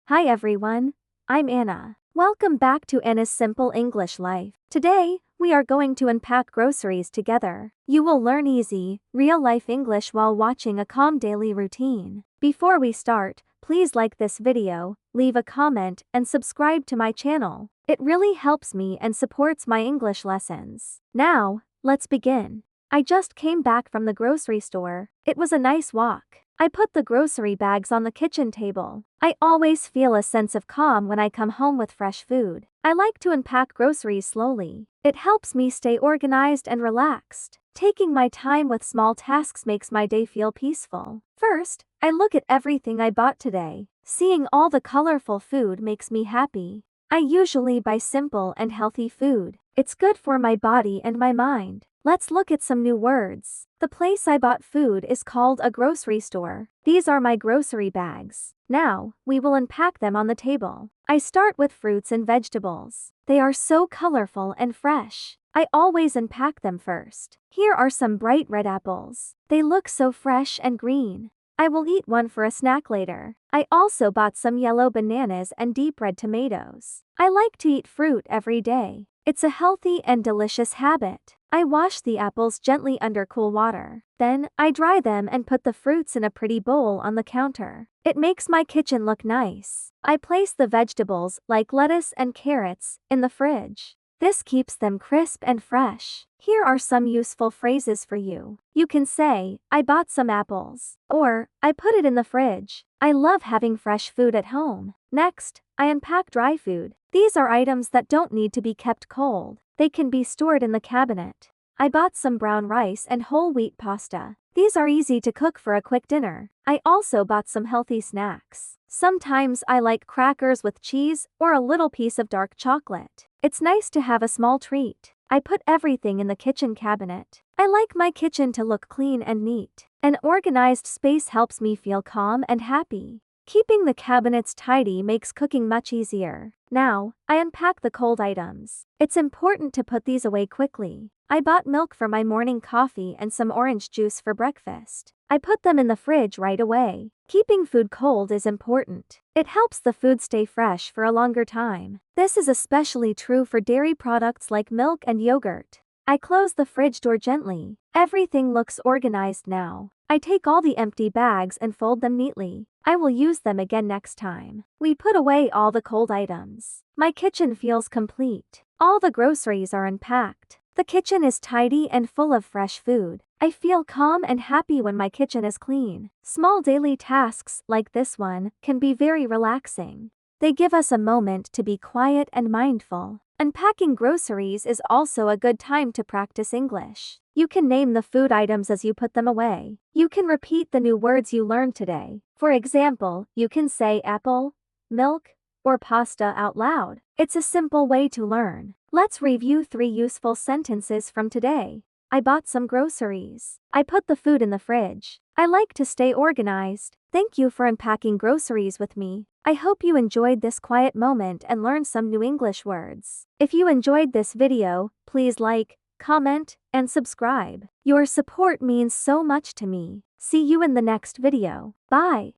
Hi everyone, I'm Anna. Welcome back to Anna's Simple English Life. Today, we are going to unpack groceries together. You will learn easy, real-life English while watching a calm daily routine. Before we start, please like this video, leave a comment, and subscribe to my channel. It really helps me and supports my English lessons. Now, let's begin. I just came back from the grocery store. It was a nice walk. I put the grocery bags on the kitchen table. I always feel a sense of calm when I come home with fresh food. I like to unpack groceries slowly. It helps me stay organized and relaxed. Taking my time with small tasks makes my day feel peaceful. First, I look at everything I bought today. Seeing all the colorful food makes me happy. I usually buy simple and healthy food. It's good for my body and my mind. Let's look at some new words. The place I bought food is called a grocery store. These are my grocery bags. Now, we will unpack them on the table. I start with fruits and vegetables. They are so colorful and fresh. I always unpack them first. Here are some bright red apples. They look so fresh and green. I will eat one for a snack later. I also bought some yellow bananas and deep red tomatoes. I like to eat fruit every day. It's a healthy and delicious habit. I wash the apples gently under cool water. Then, I dry them and put the fruits in a pretty bowl on the counter. It makes my kitchen look nice. I place the vegetables, like lettuce and carrots, in the fridge. This keeps them crisp and fresh. Here are some useful phrases for you. You can say, I bought some apples. Or, I put it in the fridge. I love having fresh food at home. Next, I unpack dry food. These are items that don't need to be kept cold. They can be stored in the cabinet. I bought some brown rice and whole wheat pasta. These are easy to cook for a quick dinner. I also bought some healthy snacks. Sometimes I like crackers with cheese or a little piece of dark chocolate. It's nice to have a small treat. I put everything in the kitchen cabinet. I like my kitchen to look clean and neat. An organized space helps me feel calm and happy. Keeping the cabinets tidy makes cooking much easier. Now, I unpack the cold items. It's important to put these away quickly. I bought milk for my morning coffee and some orange juice for breakfast. I put them in the fridge right away. Keeping food cold is important. It helps the food stay fresh for a longer time. This is especially true for dairy products like milk and yogurt. I close the fridge door gently. Everything looks organized now. I take all the empty bags and fold them neatly. I will use them again next time. We put away all the cold items. My kitchen feels complete. All the groceries are unpacked. The kitchen is tidy and full of fresh food. I feel calm and happy when my kitchen is clean. Small daily tasks like this one can be very relaxing. They give us a moment to be quiet and mindful. Unpacking groceries is also a good time to practice English. You can name the food items as you put them away. You can repeat the new words you learned today. For example, you can say apple, milk, or pasta out loud. It's a simple way to learn. Let's review 3 useful sentences from today. I bought some groceries. I put the food in the fridge. I like to stay organized. Thank you for unpacking groceries with me. I hope you enjoyed this quiet moment and learned some new English words. If you enjoyed this video, please like, comment, and subscribe. Your support means so much to me. See you in the next video. Bye.